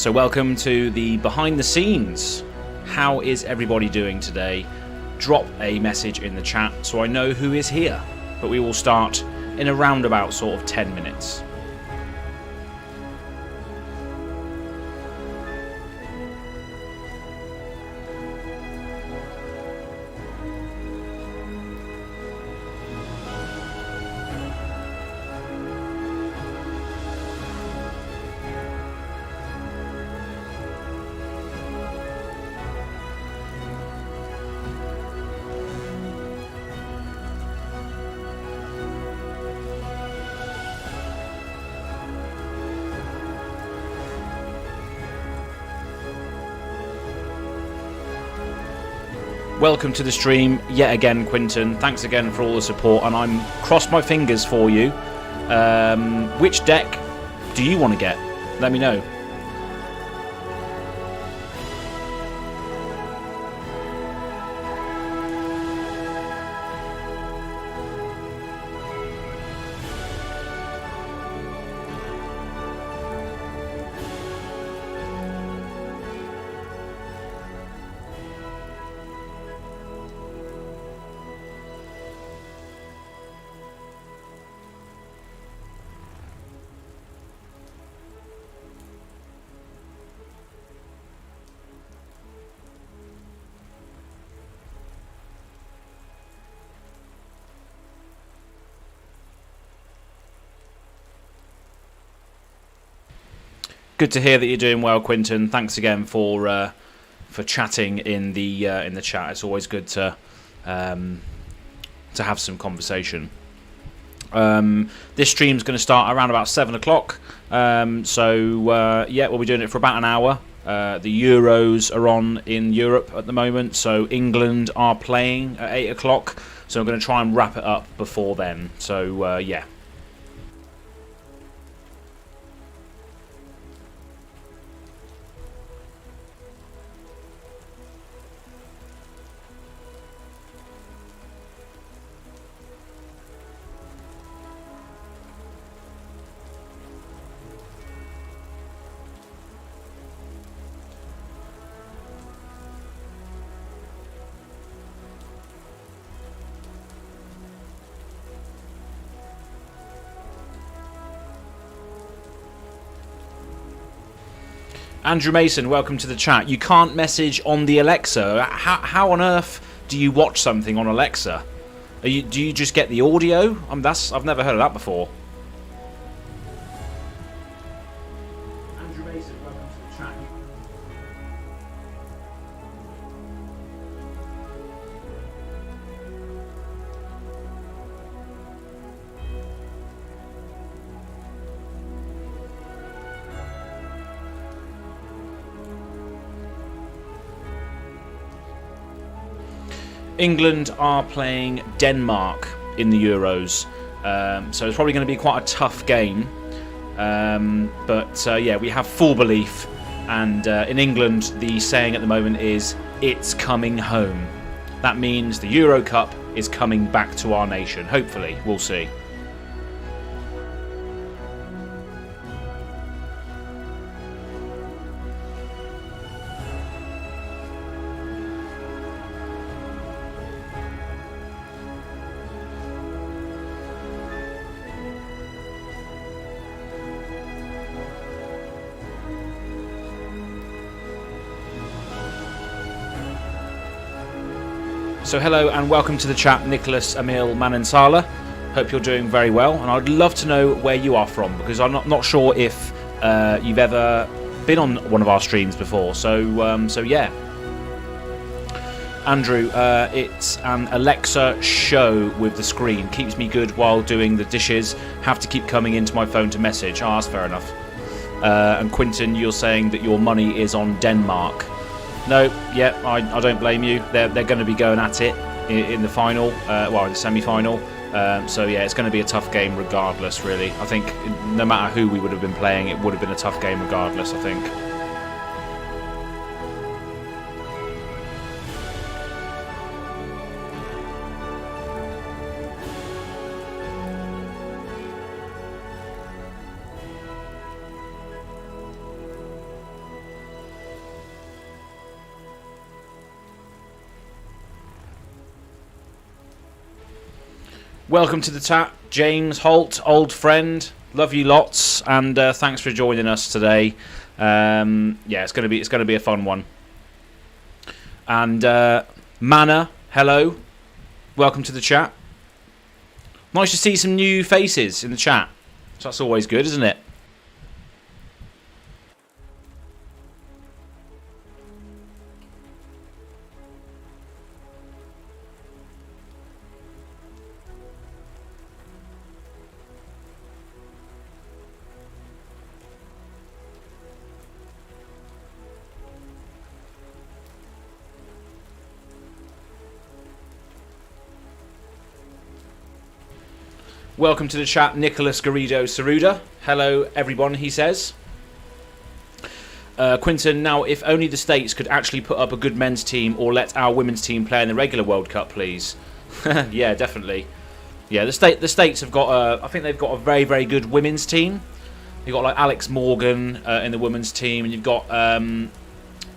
So welcome to the behind the scenes. How is everybody doing today? Drop a message in the chat so I know who is here. But we will start in a roundabout sort of 10 minutes. Welcome to the stream yet again, Quinton. Thanks again for all the support, and I'm crossed my fingers for you. Which deck do you want to get? Let me know. Good to hear that you're doing well, Quinton. Thanks again for chatting in the chat. It's always good to have some conversation. This stream's going to start around about 7 o'clock. Yeah, we'll be doing it for about an hour. The Euros are on in Europe at the moment, so England are playing at 8 o'clock. So I'm going to try and wrap it up before then. So yeah. Andrew Mason, welcome to the chat. You can't message on the Alexa. How on earth do you watch something on Alexa? Do you just get the audio? I've never heard of that before. Andrew Mason, welcome to the chat. England are playing Denmark in the Euros, so it's probably going to be quite a tough game. Yeah, we have full belief, and in England the saying at the moment is, "It's coming home." That means the Euro Cup is coming back to our nation. Hopefully, we'll see. So hello and welcome to the chat, Nicholas Emil Manansala. Hope you're doing very well, and I'd love to know where you are from, because I'm not sure if you've ever been on one of our streams before. So yeah. Andrew, it's an Alexa show with the screen. Keeps me good while doing the dishes. Have to keep coming into my phone to message. Oh, that's fair enough. And Quinton, you're saying that your money is on Denmark. No, yeah, I don't blame you. They're going to be going at it in the final, in the semi-final. So yeah, it's going to be a tough game regardless, really. I think no matter who we would have been playing, it would have been a tough game regardless, I think. Welcome to the chat, James Holt, old friend. Love you lots, and thanks for joining us today. It's going to be a fun one. And Manna, hello, welcome to the chat. Nice to see some new faces in the chat. So that's always good, isn't it? Welcome to the chat, Nicholas Garrido Saruda. Hello, everyone, he says. Quinton, now, if only the States could actually put up a good men's team or let our women's team play in the regular World Cup, please. Yeah, definitely. Yeah, the States have got I think they've got a very, very good women's team. You've got like Alex Morgan in the women's team, and you've got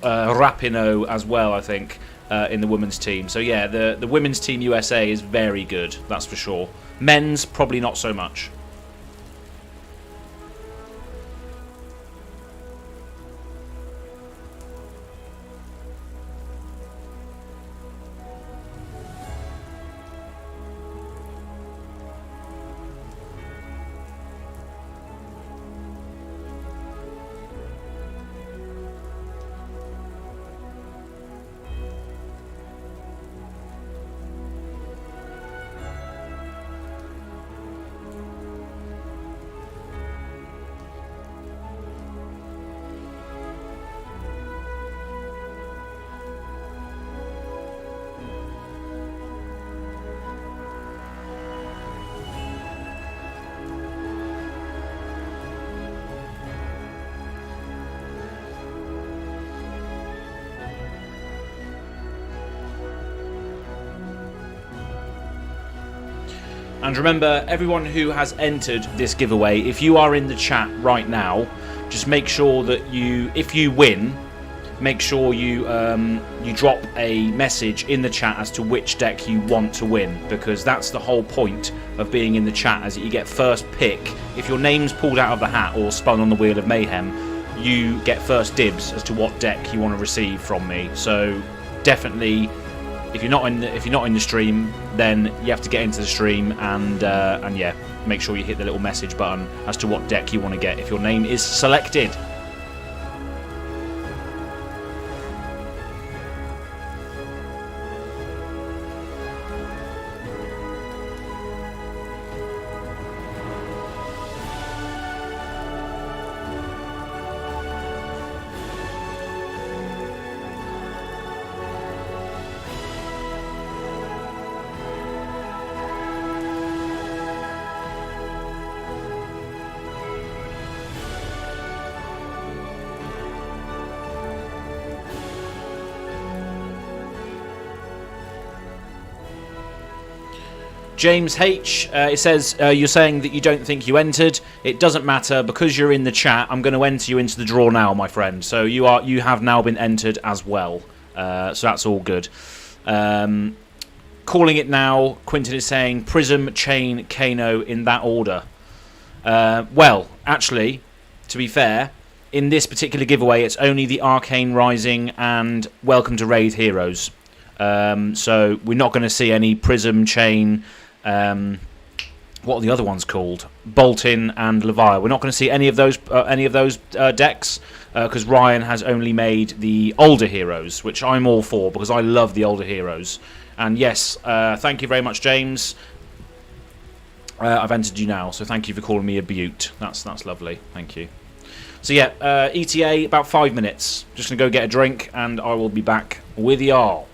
Rapinoe as well, I think, in the women's team. So yeah, the women's team USA is very good, that's for sure. Men's, probably not so much. And remember, everyone who has entered this giveaway, if you are in the chat right now, just make sure that if you win, make sure you drop a message in the chat as to which deck you want to win, because that's the whole point of being in the chat, is that you get first pick. If your name's pulled out of the hat or spun on the Wheel of Mayhem, you get first dibs as to what deck you want to receive from me. So definitely, if you're not in the stream, then you have to get into the stream and yeah, make sure you hit the little message button as to what deck you want to get if your name is selected. James H, it says, you're saying that you don't think you entered. It doesn't matter, because you're in the chat. I'm going to enter you into the draw now, my friend. So you have now been entered as well. So that's all good. Calling it now, Quinton is saying Prism, Chain, Kano in that order. Well, actually, to be fair, in this particular giveaway, it's only the Arcane Rising and Welcome to Wraith Heroes. So we're not going to see any Prism, Chain, what are the other ones called? Boltin and Leviathan. We're not going to see any of those decks, because Ryan has only made the older heroes, which I'm all for, because I love the older heroes. And yes, thank you very much, James. I've entered you now, so thank you for calling me a beaut. That's lovely. Thank you. So yeah, ETA about 5 minutes. Just gonna go get a drink, and I will be back with y'all.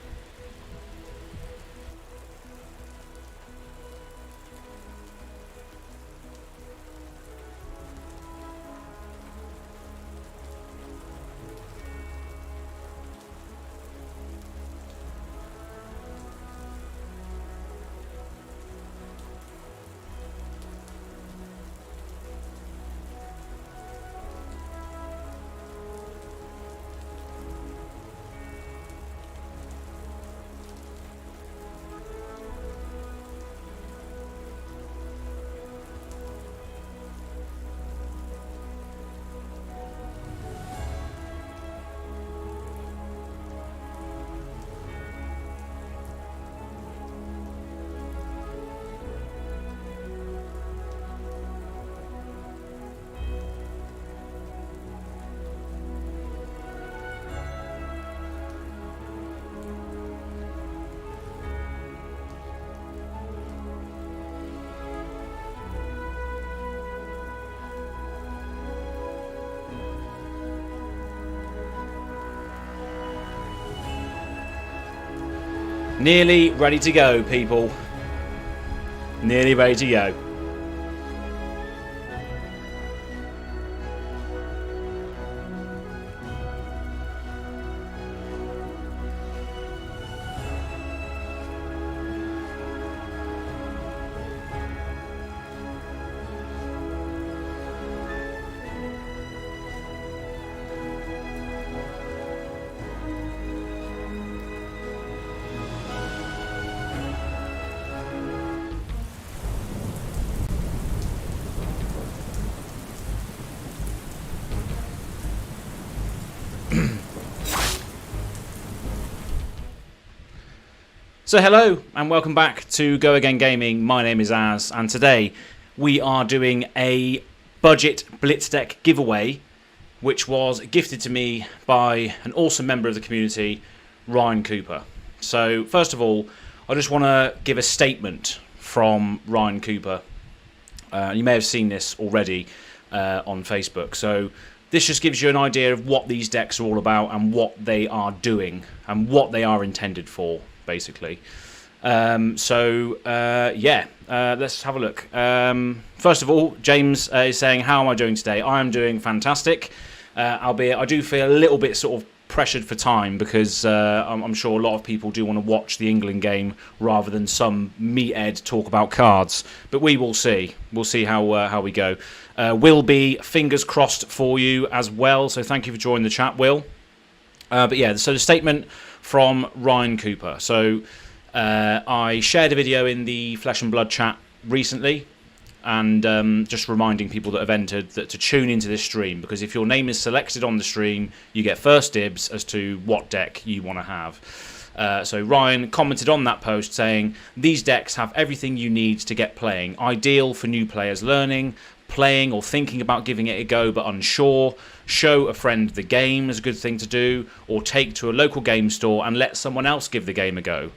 Nearly ready to go, people. Nearly ready to go. So hello and welcome back to Go Again Gaming. My name is Az, and today we are doing a budget Blitz deck giveaway, which was gifted to me by an awesome member of the community, Ryan Cooper. So first of all, I just want to give a statement from Ryan Cooper. You may have seen this already on Facebook. So this just gives you an idea of what these decks are all about and what they are doing and what they are intended for, basically. Let's have a look. First of all, James is saying, how am I doing today? I am doing fantastic, albeit I do feel a little bit sort of pressured for time because I'm sure a lot of people do want to watch the England game rather than some meathead talk about cards, but we will see. We'll see how we go. Will be fingers crossed for you as well, so thank you for joining the chat, Will. But yeah, so the statement from Ryan Cooper. So I shared a video in the Flesh and Blood chat recently, and just reminding people that have entered that to tune into this stream, because if your name is selected on the stream, you get first dibs as to what deck you want to have. So Ryan commented on that post saying, these decks have everything you need to get playing, ideal for new players learning, playing or thinking about giving it a go but unsure. Show a friend the game is a good thing to do, or take to a local game store and let someone else give the game a go.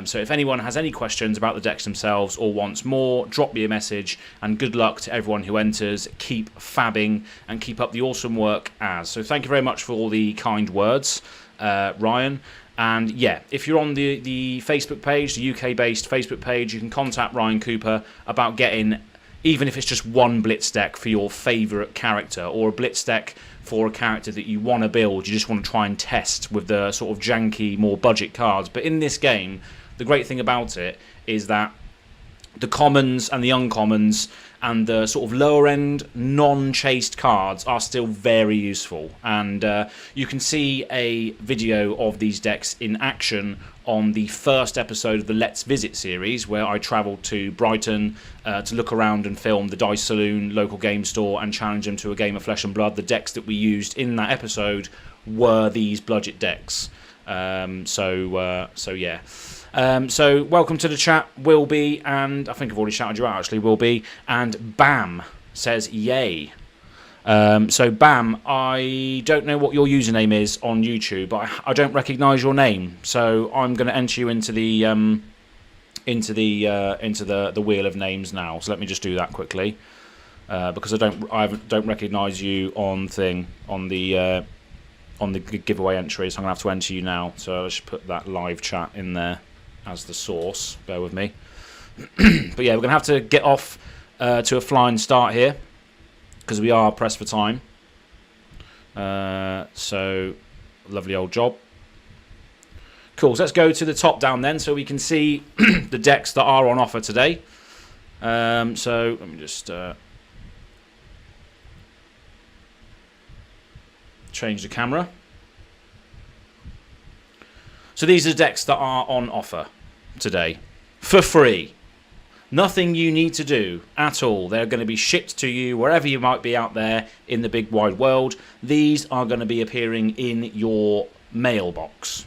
So if anyone has any questions about the decks themselves or wants more, drop me a message, and good luck to everyone who enters. Keep fabbing and keep up the awesome work, Az. So thank you very much for all the kind words, Ryan. And yeah, if you're on the Facebook page, the UK-based Facebook page, you can contact Ryan Cooper about getting, even if it's just one Blitz deck for your favourite character, or a Blitz deck for a character that you want to build, you just want to try and test with the sort of janky, more budget cards. But in this game, the great thing about it is that the commons and the uncommons and the sort of lower end non-chased cards are still very useful, and you can see a video of these decks in action on the first episode of the Let's Visit series, where I travelled to Brighton to look around and film the Dice Saloon local game store and challenge them to a game of Flesh and Blood. The decks that we used in that episode were these budget decks. So welcome to the chat, Will Be, and I think I've already shouted you out actually, Will Be, and Bam says yay. So Bam, I don't know what your username is on YouTube, but I don't recognise your name, so I'm going to enter you into the wheel of names now. So let me just do that quickly, because I don't recognise you on the giveaway entry, so I'm going to have to enter you now. So I should put that live chat in there as the source. Bear with me. But yeah, we're going to have to get off to a flying start here, because we are pressed for time. So, lovely old job. Cool, so let's go to the top down then, so we can see the decks that are on offer today. So, let me just change the camera. So these are decks that are on offer today for free. Nothing you need to do at all. They're going to be shipped to you wherever you might be out there in the big wide world. These are going to be appearing in your mailbox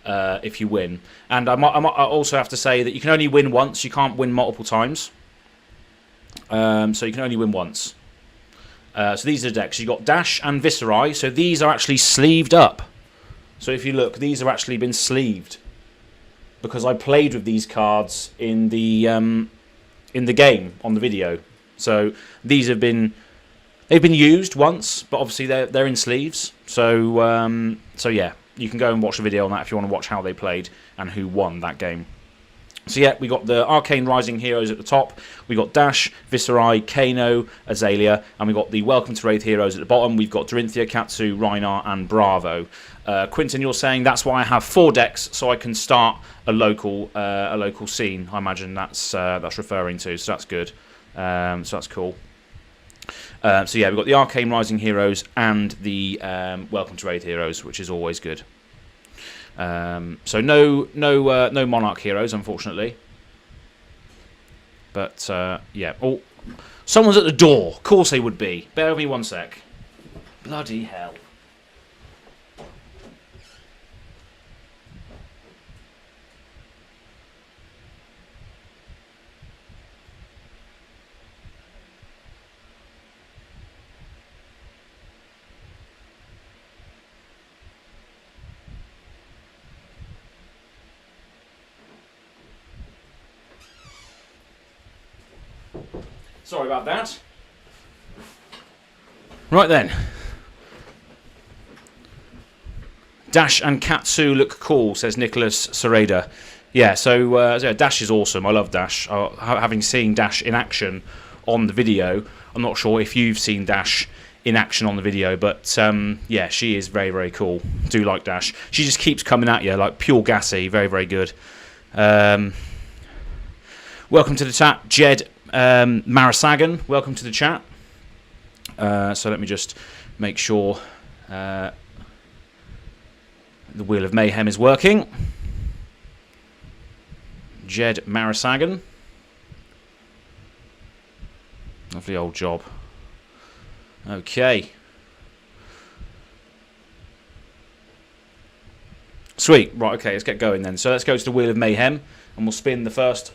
if you win. And I also have to say that you can only win once. You can't win multiple times. So you can only win once. So these are the decks. You've got Dash and Viserai. So these are actually sleeved up. So if you look, these have actually been sleeved, because I played with these cards in the game on the video. So these they've been used once, but obviously they're in sleeves. So yeah, you can go and watch the video on that if you want to watch how they played and who won that game. So yeah, we got the Arcane Rising heroes at the top. We got Dash, Viserai, Kano, Azalea, and we got the Welcome to Wraith heroes at the bottom. We've got Dorinthia, Katsu, Rhinar, and Bravo. Quinton, you're saying that's why I have 4 decks, so I can start a local scene. I imagine that's referring to. So that's good. So that's cool. So yeah, we've got the Arcane Rising heroes and the Welcome to Wraith heroes, which is always good. So no Monarch heroes, unfortunately. But yeah. Oh, someone's at the door. Of course they would be. Bear with me 1 sec. Bloody hell. Sorry about that. Right then. Dash and Katsu look cool, says Nicholas Sereda. Yeah, so Dash is awesome. I love Dash. Having seen Dash in action on the video, I'm not sure if you've seen Dash in action on the video, but yeah, she is very, very cool. Do like Dash. She just keeps coming at you like pure gassy. Very, very good. Welcome to the chat, Jed Marasagan. Welcome to the chat. So let me just make sure the Wheel of Mayhem is working. Jed Marasagan. Lovely old job. Okay. Sweet. Right. Okay. Let's get going then. So let's go to the Wheel of Mayhem, and we'll spin the first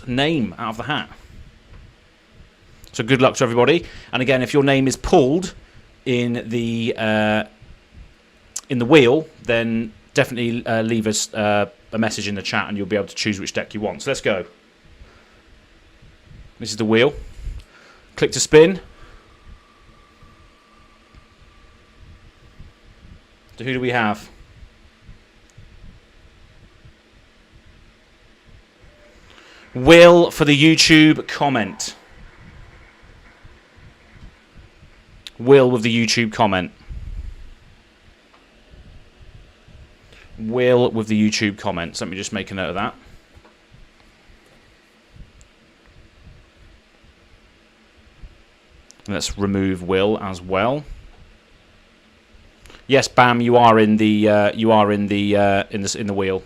name out of the hat. So good luck to everybody. And again, if your name is pulled in the wheel, then definitely leave us a message in the chat, and you'll be able to choose which deck you want. So let's go. This is the wheel. Click to spin. So who do we have? Will for the YouTube comment. Will with the YouTube comment. Will with the YouTube comments. Let me just make a note of that. Let's remove Will as well. Yes, Bam, you are in the wheel.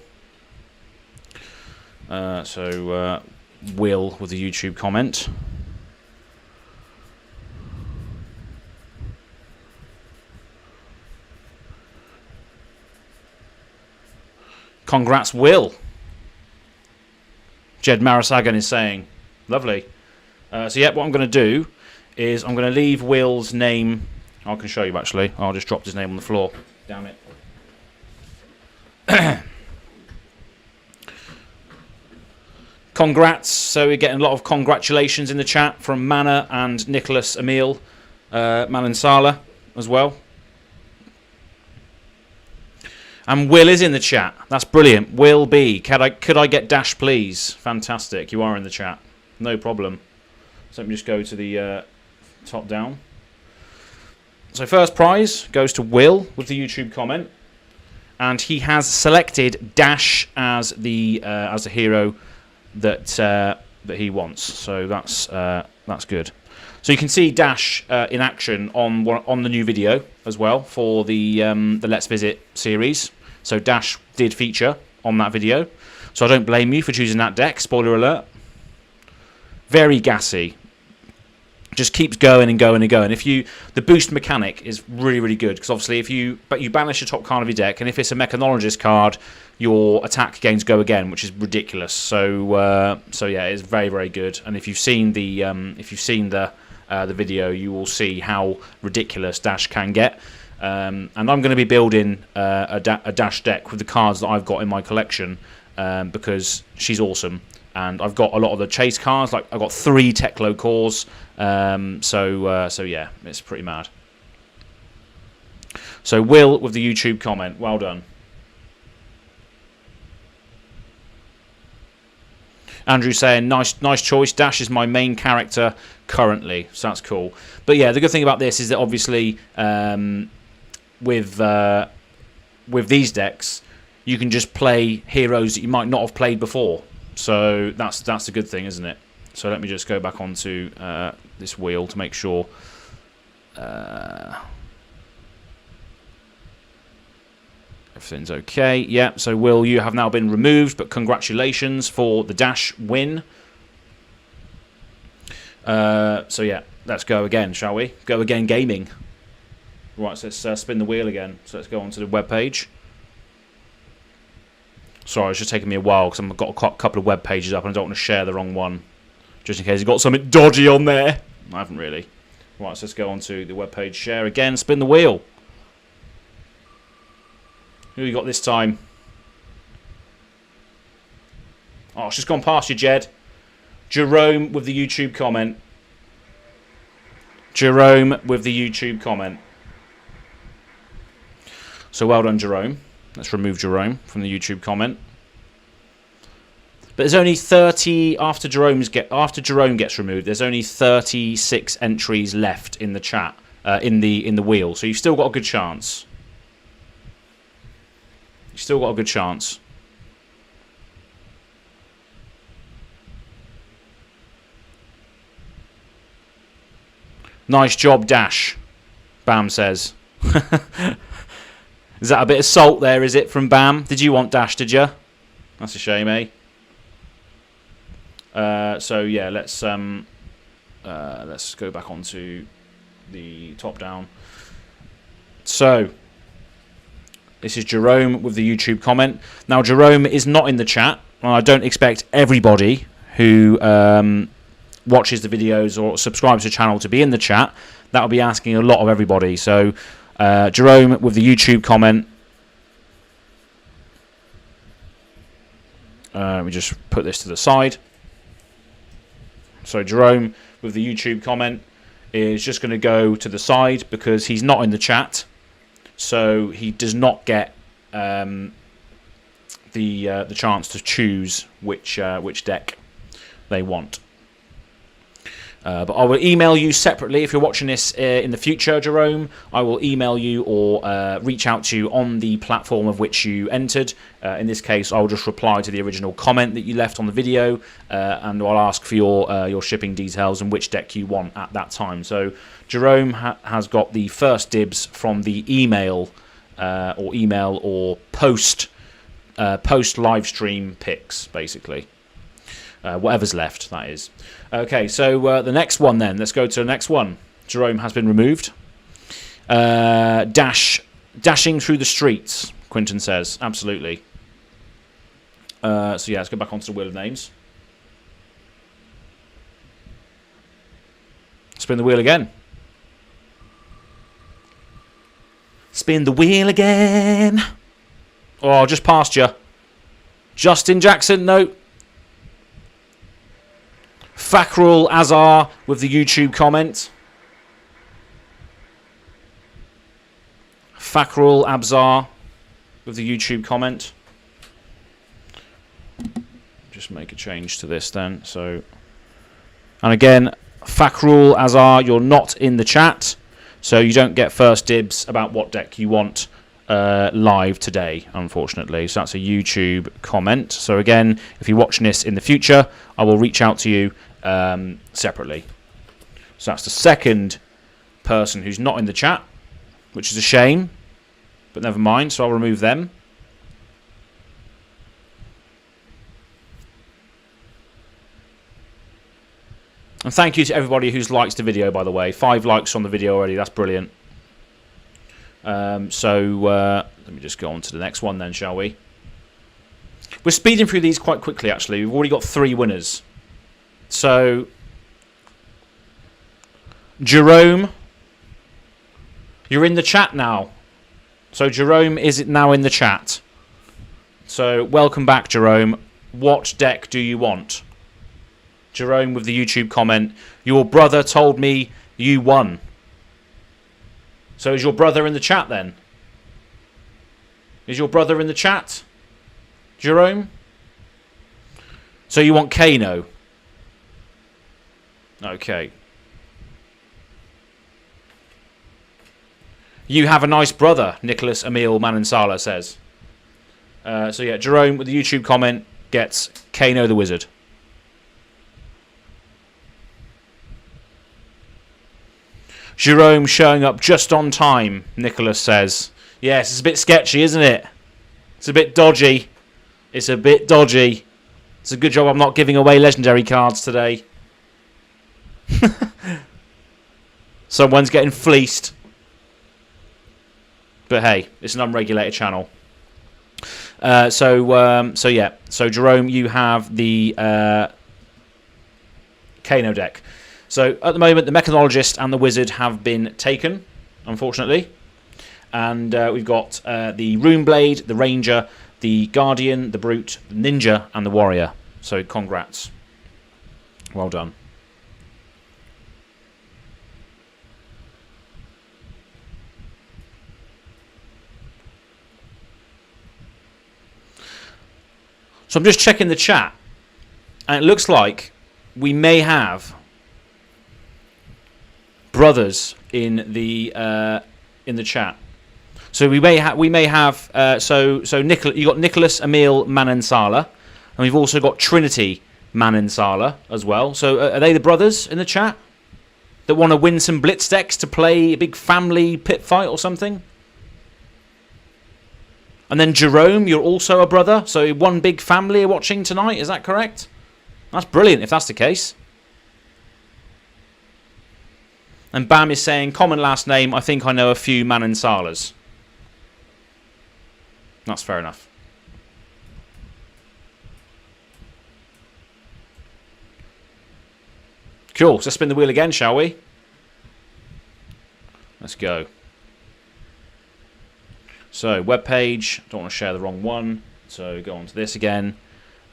So Will with the YouTube comment. Congrats, Will. Jed Marasagan is saying. Lovely. So yeah, what I'm going to do is I'm going to leave Will's name. I can show you actually. I'll just drop his name on the floor. Damn it. Congrats. So we're getting a lot of congratulations in the chat from Mana and Nicholas Emil, Malansala as well. And Will is in the chat. That's brilliant. Will B. Could I get Dash, please? Fantastic. You are in the chat. No problem. So let me just go to the top down. So first prize goes to Will with the YouTube comment, and he has selected Dash as the hero that he wants. So that's good. So you can see Dash in action on the new video as well for the Let's Visit series. So Dash did feature on that video. So I don't blame you for choosing that deck. Spoiler alert. Very gassy. Just keeps going and going and going. The boost mechanic is really, really good, because obviously you banish the top card of your deck, and if it's a mechanologist card, your attack gains go again, which is ridiculous. So yeah, it's very, very good. And if you've seen the video, you will see how ridiculous Dash can get. And I'm going to be building a Dash deck with the cards that I've got in my collection, because she's awesome. And I've got a lot of the chase cards. Like I've got 3 Teklo cores. So yeah, it's pretty mad. So Will with the YouTube comment. Well done. Andrew saying, nice choice. Dash is my main character currently, so that's cool. But yeah, the good thing about this is that obviously with these decks, you can just play heroes that you might not have played before. So that's a good thing, isn't it? So let me just go back onto this wheel to make sure. Everything's okay. Yeah, so Will, you have now been removed, but congratulations for the Dash win. So yeah, let's go again, shall we? Go again gaming. Right, so let's spin the wheel again. So let's go onto the web page. Sorry, it's just taking me a while because I've got a couple of web pages up and I don't want to share the wrong one. Just in case you've got something dodgy on there. I haven't really. Right, so let's go onto the web page, share again, spin the wheel. Who you got this time? Oh, it's just gone past you, Jed. Jerome with the YouTube comment. Jerome with the YouTube comment. So well done, Jerome. Let's remove Jerome from the YouTube comment. But there's only 30 after Jerome gets removed. There's only 36 entries left in the chat, in the wheel. So you've still got a good chance. You've still got a good chance. Nice job, Dash. Bam says. Is that a bit of salt there, is it, from Bam? Did you want Dash, did you? That's a shame, eh? So yeah, let's go back onto the top down. So this is Jerome with the YouTube comment. Now Jerome is not in the chat, and I don't expect everybody who watches the videos or subscribes to the channel to be in the chat. That will be asking a lot of everybody. So Jerome with the YouTube comment. Let me just put this to the side. So Jerome with the YouTube comment is just going to go to the side because he's not in the chat. So he does not get the chance to choose which deck they want. But I will email you separately if you're watching this in the future, Jerome. I will email you or reach out to you on the platform of which you entered. In this case, I will just reply to the original comment that you left on the video, and I'll ask for your shipping details and which deck you want at that time. So Jerome has got the first dibs from the email or post live stream picks, basically. Whatever's left, that is. Okay, so the next one then. Let's go to the next one. Jerome has been removed. Dashing through the streets, Quinton says. Absolutely. So yeah, let's go back onto the wheel of names. Spin the wheel again. Spin the wheel again. Oh, just past you. Justin Jackson, no. Fakrul Azar with the YouTube comment. Fakrul Abzar with the YouTube comment. Just make a change to this then. So, and again, Fakrul Azar, you're not in the chat, so you don't get first dibs about what deck you want live today, unfortunately. So that's a YouTube comment. So again, if you're watching this in the future, I will reach out to you separately. So that's the second person who's not in the chat, which is a shame, but never mind. So I'll remove them. And thank you to everybody who's liked the video, by the way. 5 likes on the video already. That's brilliant. Let me just go on to the next one then, shall we? We're speeding through these quite quickly, actually. We've already got 3 winners. So, Jerome, you're in the chat now. So Jerome is now in the chat. So welcome back, Jerome. What deck do you want? Jerome with the YouTube comment. Your brother told me you won. So is your brother in the chat then? Is your brother in the chat? Jerome? So you want Kano? Okay. You have a nice brother, Nicholas Emil Manansala says. So yeah, Jerome with the YouTube comment gets Kano the Wizard. Jerome showing up just on time, Nicholas says. Yes, it's a bit sketchy, isn't it? It's a bit dodgy. It's a bit dodgy. It's a good job I'm not giving away legendary cards today. Someone's getting fleeced. But hey, it's an unregulated channel. So yeah. So Jerome, you have the Kano deck. So at the moment, the Mechanologist and the Wizard have been taken, unfortunately. And we've got the Runeblade, the Ranger, the Guardian, the Brute, the Ninja, and the Warrior. So congrats. Well done. So I'm just checking the chat, and it looks like we may have brothers in the chat. So we may have so you got Nicholas Emil Manansala, and we've also got Trinity Manansala as well. So are they the brothers in the chat that want to win some Blitz decks to play a big family pit fight or something? And then Jerome, you're also a brother, so one big family are watching tonight, is that correct? That's brilliant if that's the case. And Bam is saying, common last name, I think I know a few Manansalas. That's fair enough. Cool, so spin the wheel again, shall we? Let's go. So, webpage, don't want to share the wrong one, so go on to this again,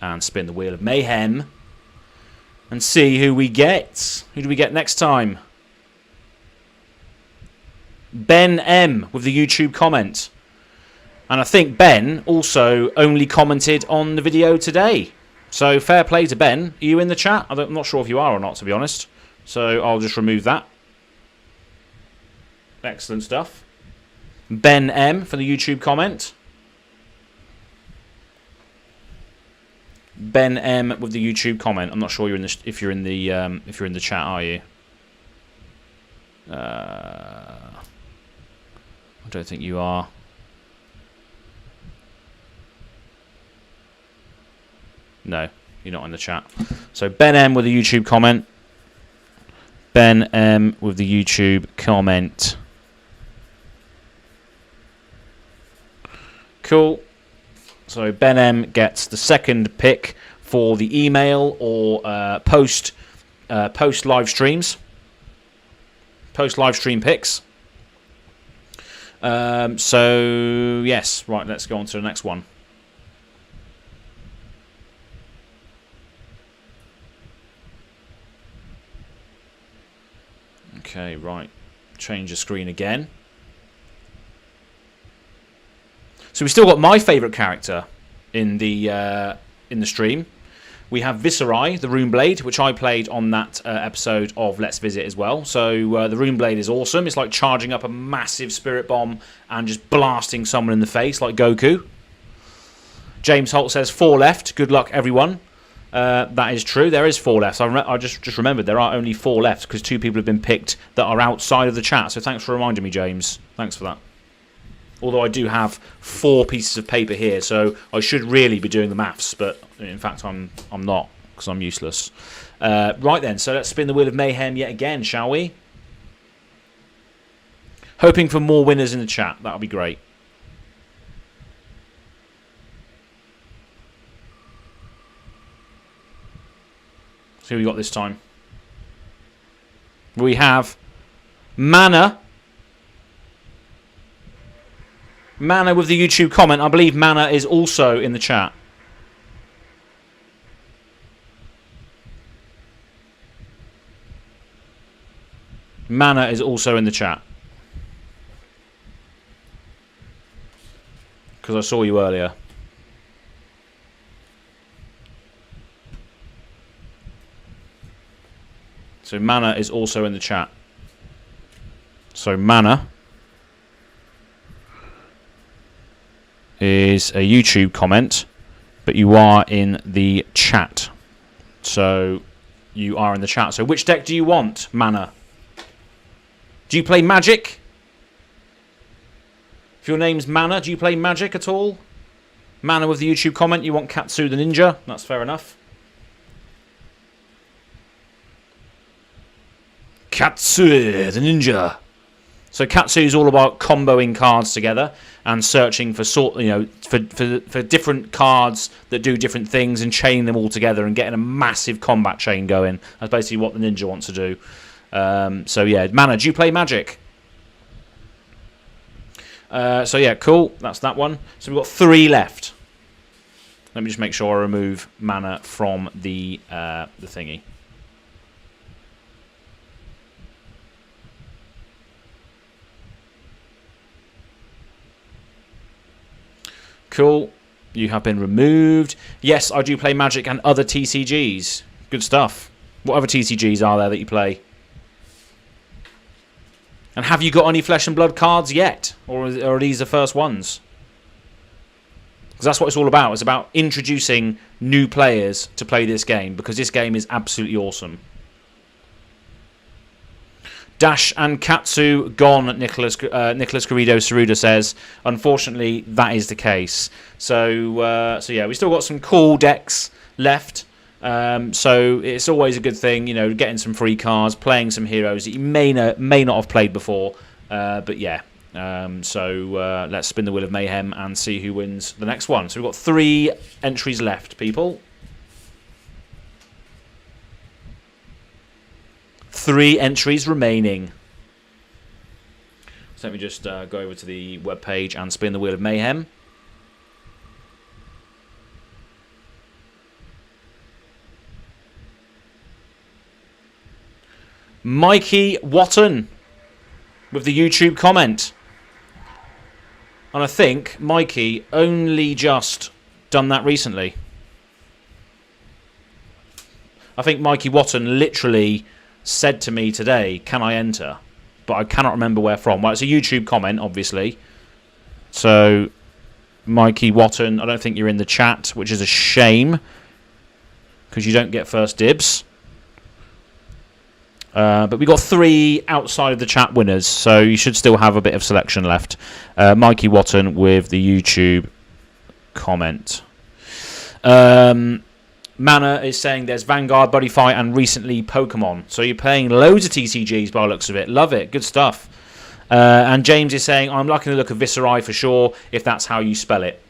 and spin the wheel of mayhem, and see who we get. Who do we get next time? Ben M with the YouTube comment. And I think Ben also only commented on the video today. So, fair play to Ben. Are you in the chat? I'm not sure if you are or not, to be honest. So, I'll just remove that. Excellent stuff. Ben M for the YouTube comment. Ben M with the YouTube comment. I'm not sure if you're in the chat, are you? I don't think you are. No, you're not in the chat. So Ben M with the YouTube comment. Ben M with the YouTube comment. Cool. So Ben M gets the second pick for the email or post live streams. Post live stream picks. So yes, right. Let's go on to the next one. Okay, right. Change the screen again. So we still got my favourite character in the stream. We have Viserai, the Runeblade, which I played on that episode of Let's Visit as well. So the Runeblade is awesome. It's like charging up a massive spirit bomb and just blasting someone in the face like Goku. James Holt says 4 left. Good luck, everyone. That is true. There is 4 left. I just remembered there are only 4 left because 2 people have been picked that are outside of the chat. So thanks for reminding me, James. Thanks for that. Although I do have 4 pieces of paper here, so I should really be doing the maths, but in fact I'm not because I'm useless. Right then, so let's spin the wheel of mayhem yet again, shall we? Hoping for more winners in the chat. That'll be great. See who we got this time. We have Mana. Mana with the YouTube comment. I believe Mana is also in the chat. Mana is also in the chat. because I saw you earlier. So Mana is also in the chat. So Mana is a YouTube comment, but you are in the chat. So you are in the chat. So which deck do you want, Mana? Do you play Magic? If your name's Mana, do you play Magic at all? Mana with the YouTube comment, you want Katsu the Ninja? That's fair enough. Katsu the Ninja. So Katsu is all about comboing cards together and searching for for different cards that do different things and chaining them all together and getting a massive combat chain going. That's basically what the ninja wants to do. So yeah, Mana, do you play Magic? So yeah, cool. That's that one. So we've got 3 left. Let me just make sure I remove Mana from the thingy. Cool. You have been removed. Yes, I do play Magic and other TCGs. Good stuff. What other TCGs are there that you play? And have you got any Flesh and Blood cards yet? Or are these the first ones? Because that's what it's all about. It's about introducing new players to play this game. Because this game is absolutely awesome. Dash and Katsu gone, Nicholas Carrido Saruda says. Unfortunately, that is the case. So yeah, we still got some cool decks left. So it's always a good thing, you know, getting some free cards, playing some heroes that you may not have played before. But yeah, so let's spin the Wheel of Mayhem and see who wins the next one. So we've got 3 entries left, people. 3 entries remaining. So let me just go over to the webpage and spin the Wheel of Mayhem. Mikey Watton with the YouTube comment. And I think Mikey only just done that recently. I think Mikey Watton literally said to me today, can I enter? But I cannot remember where from. Well, it's a YouTube comment, obviously. So, Mikey Watton, I don't think you're in the chat, which is a shame. Because you don't get first dibs. But we got 3 outside of the chat winners, so you should still have a bit of selection left. Mikey Watton with the YouTube comment. Mana is saying there's Vanguard, Buddy Fight, and recently Pokemon. So you're playing loads of TCGs by the looks of it. Love it. Good stuff. And James is saying, I'm liking the look of Viserai for sure, if that's how you spell it.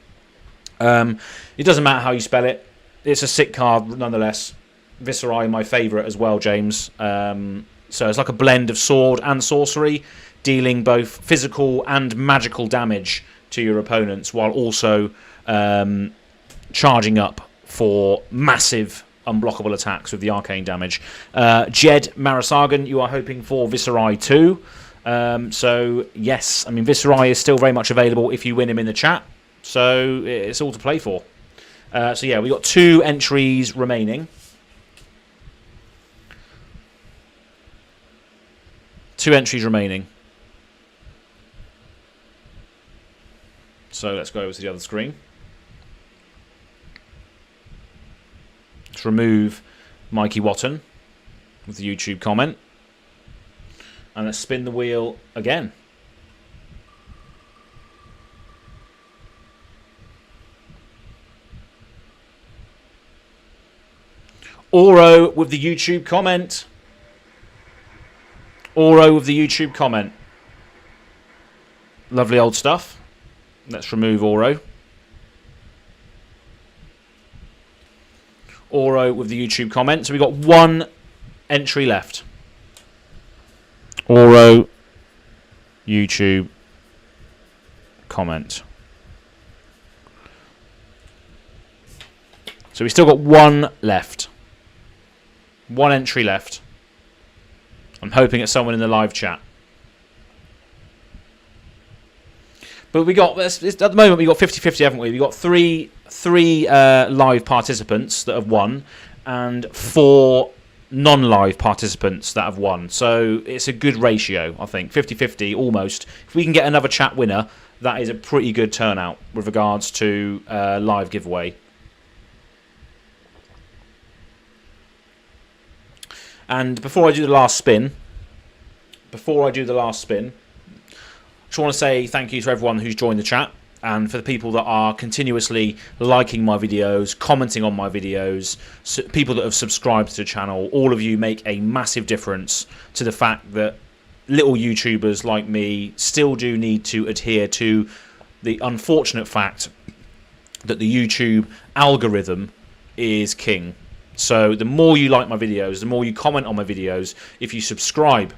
It doesn't matter how you spell it. It's a sick card nonetheless. Viserai, my favourite as well, James. So it's like a blend of sword and sorcery, dealing both physical and magical damage to your opponents, while also charging up for massive unblockable attacks with the arcane damage. Jed Marasagan, you are hoping for Viserai too. So yes, I mean Viserai is still very much available if you win him in the chat. So it's all to play for. So yeah, we got 2 entries remaining. 2 entries remaining. So let's go over to the other screen. Let's remove Mikey Watton with the YouTube comment. And let's spin the wheel again. Oro with the YouTube comment. Oro with the YouTube comment. Lovely old stuff. Let's remove Oro. Oro with the YouTube comment. So we've got 1 entry left. Oro YouTube comment. So we've still got 1 left. 1 entry left. I'm hoping it's someone in the live chat. But we got at the moment we got 50-50, haven't we? We got three live participants that have won, and 4 non-live participants that have won. So it's a good ratio, I think. 50-50 almost. If we can get another chat winner, that is a pretty good turnout with regards to live giveaway. And before I do the last spin, I just want to say thank you to everyone who's joined the chat, and for the people that are continuously liking my videos, commenting on my videos, people that have subscribed to the channel. All of you make a massive difference to the fact that little YouTubers like me still do need to adhere to the unfortunate fact that the YouTube algorithm is king. So the more you like my videos, the more you comment on my videos, if you subscribe,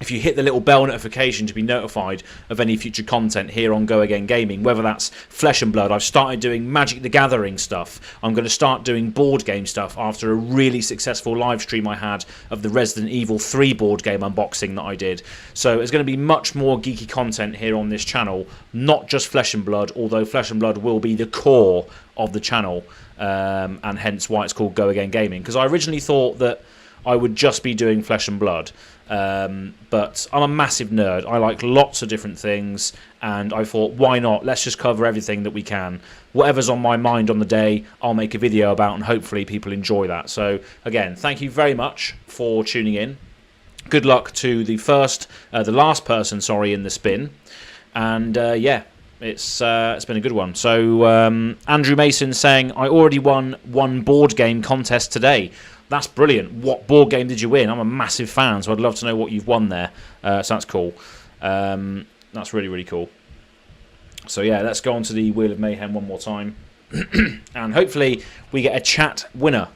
if you hit the little bell notification to be notified of any future content here on Go Again Gaming, whether that's Flesh and Blood, I've started doing Magic the Gathering stuff. I'm going to start doing board game stuff after a really successful live stream I had of the Resident Evil 3 board game unboxing that I did. So there's going to be much more geeky content here on this channel, not just Flesh and Blood, although Flesh and Blood will be the core of the channel, and hence why it's called Go Again Gaming, because I originally thought that I would just be doing Flesh and Blood. But I'm a massive nerd. I like lots of different things, and I thought, why not? Let's just cover everything that we can. Whatever's on my mind on the day, I'll make a video about, and hopefully people enjoy that. So again, thank you very much for tuning in. Good luck to the last person, in the spin. And yeah, it's been a good one. So Andrew Mason saying, I already won one board game contest today. That's brilliant. What board game did you win? I'm a massive fan, so I'd love to know what you've won there. So that's cool. That's really, really cool. So yeah, let's go on to the Wheel of Mayhem one more time. And hopefully we get a chat winner.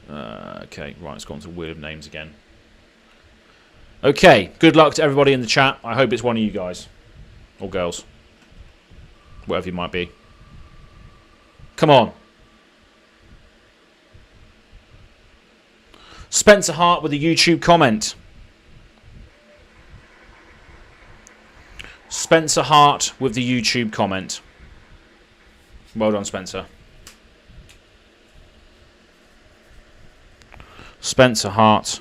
Okay, right, let's go on to Wheel of Names again. Okay, good luck to everybody in the chat. I hope it's one of you guys. Or girls. Whatever you might be. Come on. Spencer Hart with a YouTube comment. Spencer Hart with the YouTube comment. Well done, Spencer. Spencer Hart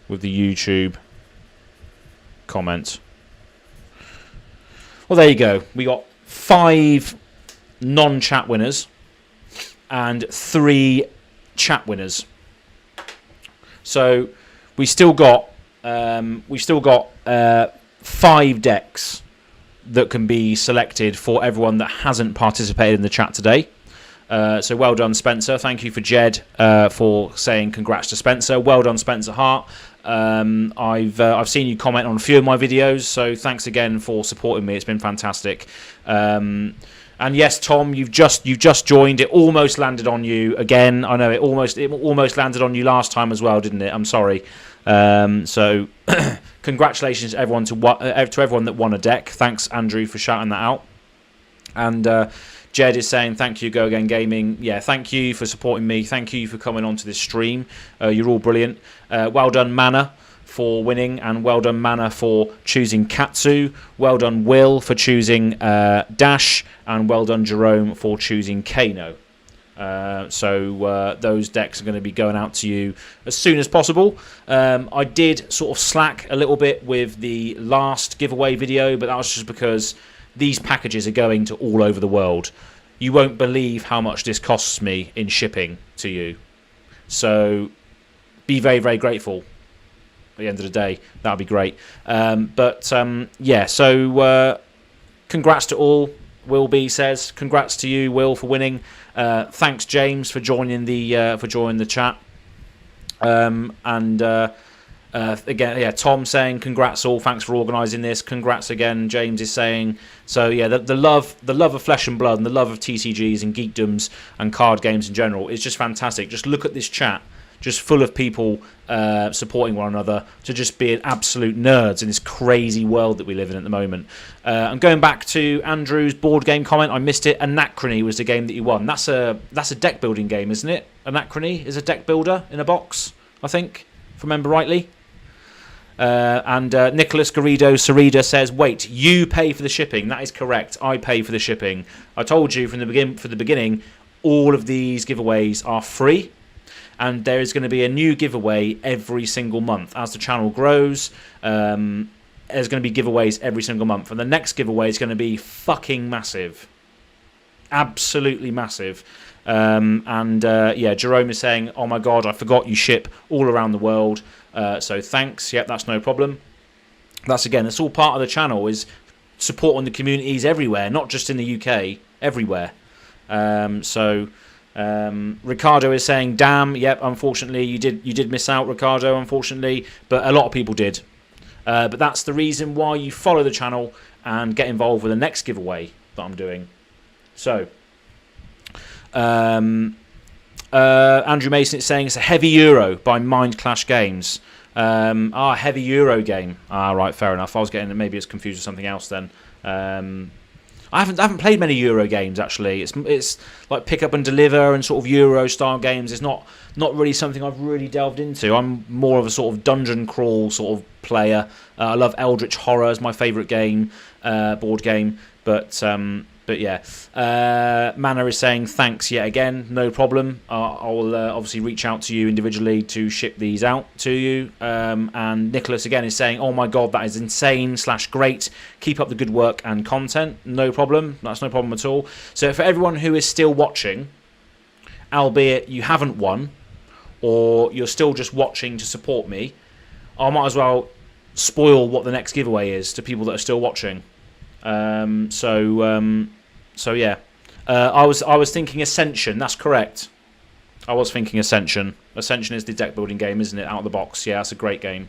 with the YouTube comment. Well, there you go. We got 5 non-chat winners and 3 chat winners. So we still got 5 decks that can be selected for everyone that hasn't participated in the chat today. So well done, Spencer. Thank you for Jed for saying congrats to Spencer. Well done, Spencer Hart. I've seen you comment on a few of my videos, so thanks again for supporting me. It's been fantastic. And yes, Tom, you've just joined. It almost landed on you again. I know it almost landed on you last time as well, didn't it? I'm sorry. So congratulations to everyone that won a deck. Thanks, Andrew, for shouting that out. And Jed is saying, thank you, Go Again Gaming. Yeah, thank you for supporting me. Thank you for coming onto this stream. You're all brilliant. Well done, Mana, for winning, and well done, Mana, for choosing Katsu. Well done, Will, for choosing Dash, and well done, Jerome, for choosing Kano. So those decks are going to be going out to you as soon as possible. I did sort of slack a little bit with the last giveaway video, but that was just because these packages are going to all over the world. You won't believe how much this costs me in shipping to you. So be very, very grateful at the end of the day. That would be great. Yeah, so congrats to all. Will B says, congrats to you, Will, for winning. Thanks, James, for joining the chat. Again, yeah, Tom saying congrats all, thanks for organising this. Congrats again, James is saying. So yeah, the love of Flesh and Blood and the love of TCGs and geekdoms and card games in general is just fantastic. Just look at this chat, just full of people supporting one another to just be absolute nerds in this crazy world that we live in at the moment. I'm going back to Andrew's board game comment. I missed it. Anachrony was the game that you won. That's a deck building game, isn't it? Anachrony is a deck builder in a box, I think. if I remember rightly. And Nicholas Garrido Sarida says, wait, you pay for the shipping. That is correct. I pay for the shipping. I told you from the beginning, all of these giveaways are free. And there is going to be a new giveaway every single month. As the channel grows, there's going to be giveaways every single month. And the next giveaway is going to be fucking massive. Absolutely massive. Yeah, Jerome is saying, oh my God, I forgot you ship all around the world. So thanks. Yep, that's no problem. That's all part of the channel, is supporting the communities everywhere, not just in the UK, everywhere. Ricardo is saying, damn, yep, unfortunately you did miss out, Ricardo, unfortunately, but a lot of people did. But that's the reason why you follow the channel and get involved with the next giveaway that I'm doing. So Andrew Mason is saying it's a Heavy Euro by Mind Clash Games. Heavy Euro game. Right, fair enough. I was getting, maybe it's confused with something else then. I haven't played many Euro games actually. It's like pick up and deliver and sort of Euro style games. It's not really something I've really delved into. I'm more of a sort of dungeon crawl sort of player. I love Eldritch Horror as my favourite game, board game. But yeah, Manor is saying thanks yet again. No problem. I'll obviously reach out to you individually to ship these out to you. And Nicholas again is saying, oh my God, that is insane / great. Keep up the good work and content. No problem. That's no problem at all. So for everyone who is still watching, albeit you haven't won, or you're still just watching to support me, I might as well spoil what the next giveaway is to people that are still watching. So yeah, I was thinking Ascension. That's correct. I was thinking Ascension. Ascension is the deck building game, isn't it? Out of the box. Yeah, that's a great game.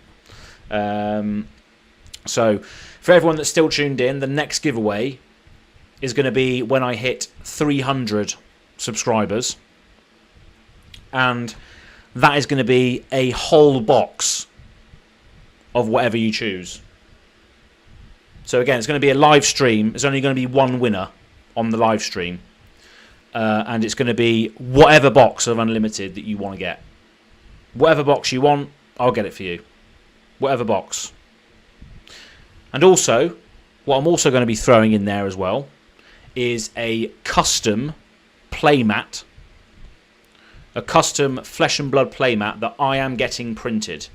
So for everyone that's still tuned in, the next giveaway is going to be when I hit 300 subscribers, and that is going to be a whole box of whatever you choose. So again, it's going to be a live stream. There's only going to be one winner on the live stream. And it's going to be whatever box of Unlimited that you want to get. Whatever box you want, I'll get it for you. Whatever box. And also, what I'm also going to be throwing in there as well is a custom playmat. A custom Flesh and Blood playmat that I am getting printed.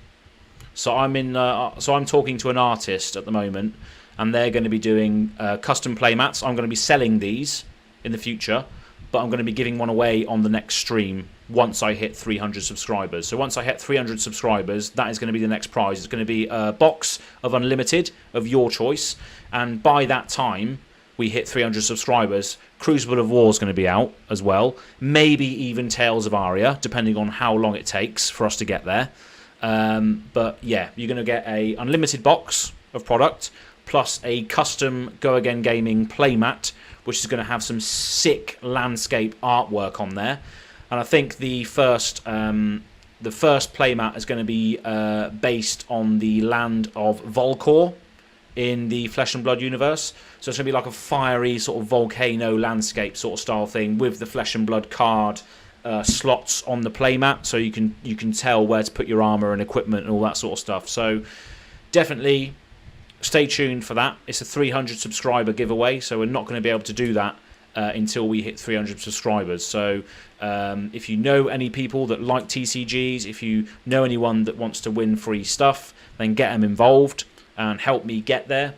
So I'm talking to an artist at the moment, and they're going to be doing custom playmats. I'm going to be selling these in the future, but I'm going to be giving one away on the next stream once I hit 300 subscribers. So once I hit 300 subscribers, that is going to be the next prize. It's going to be a box of Unlimited of your choice, and by that time we hit 300 subscribers, Crucible of War is going to be out as well. Maybe even Tales of Aria, depending on how long it takes for us to get there. But yeah, you're going to get a Unlimited box of product, plus a custom Go Again Gaming playmat, which is going to have some sick landscape artwork on there. And I think the first playmat is going to be based on the land of Volcor in the Flesh and Blood universe. So it's going to be like a fiery sort of volcano landscape sort of style thing with the Flesh and Blood card slots on the playmat, so you can tell where to put your armor and equipment and all that sort of stuff. So definitely stay tuned for that. It's a 300 subscriber giveaway, so we're not going to be able to do that until we hit 300 subscribers. So if you know any people that like TCGs, if you know anyone that wants to win free stuff, then get them involved and help me get there.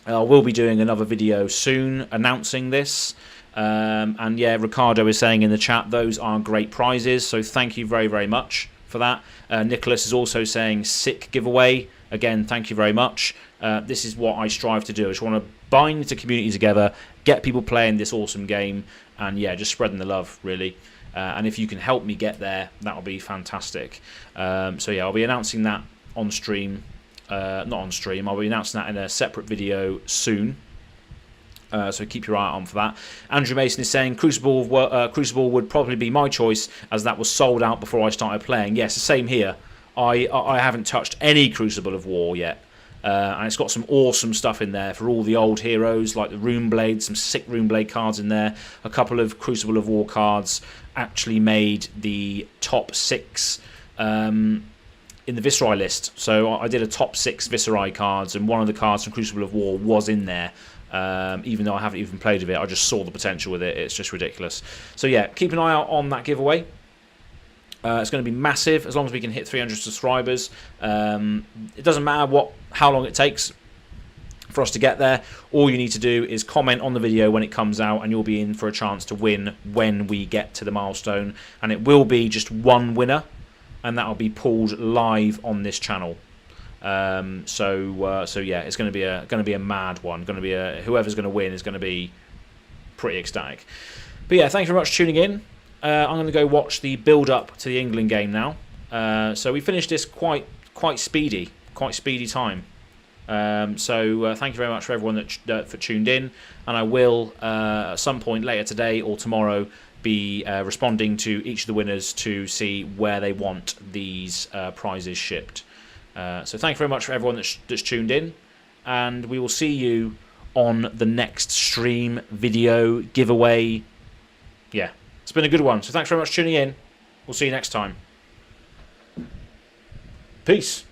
We'll be doing another video soon announcing this. And yeah, Ricardo is saying in the chat, those are great prizes, so thank you very, very much for that. Nicholas is also saying sick giveaway. Again, thank you very much. This is what I strive to do. I just want to bind the community together, get people playing this awesome game, and yeah, just spreading the love, really. And if you can help me get there, that'll be fantastic. So yeah, I'll be announcing that on stream. Not on stream, I'll be announcing that in a separate video soon. So keep your eye on for that. Andrew Mason is saying Crucible would probably be my choice, as that was sold out before I started playing. Yes, the same here. I haven't touched any Crucible of War yet. And it's got some awesome stuff in there for all the old heroes, like the Runeblade, some sick Runeblade cards in there. A couple of Crucible of War cards actually made the top 6 in the Viserai list. So I did a top 6 Viserai cards, and one of the cards from Crucible of War was in there. Even though I haven't even played with it, I just saw the potential with it. It's just ridiculous. So yeah, keep an eye out on that giveaway. It's going to be massive as long as we can hit 300 subscribers. It doesn't matter how long it takes for us to get there. All you need to do is comment on the video when it comes out, and you'll be in for a chance to win when we get to the milestone. And it will be just one winner, and that will be pulled live on this channel. So yeah, it's going to be a mad one. Going to be whoever's going to win is going to be pretty ecstatic. But yeah, thank you very much for tuning in. I'm going to go watch the build-up to the England game now. So we finished this quite speedy time. So thank you very much for everyone that tuned in, and I will at some point later today or tomorrow be responding to each of the winners to see where they want these prizes shipped. So thank you very much for everyone that's tuned in, and we will see you on the next stream, video, giveaway. Yeah, it's been a good one. So thanks very much for tuning in. We'll see you next time. Peace.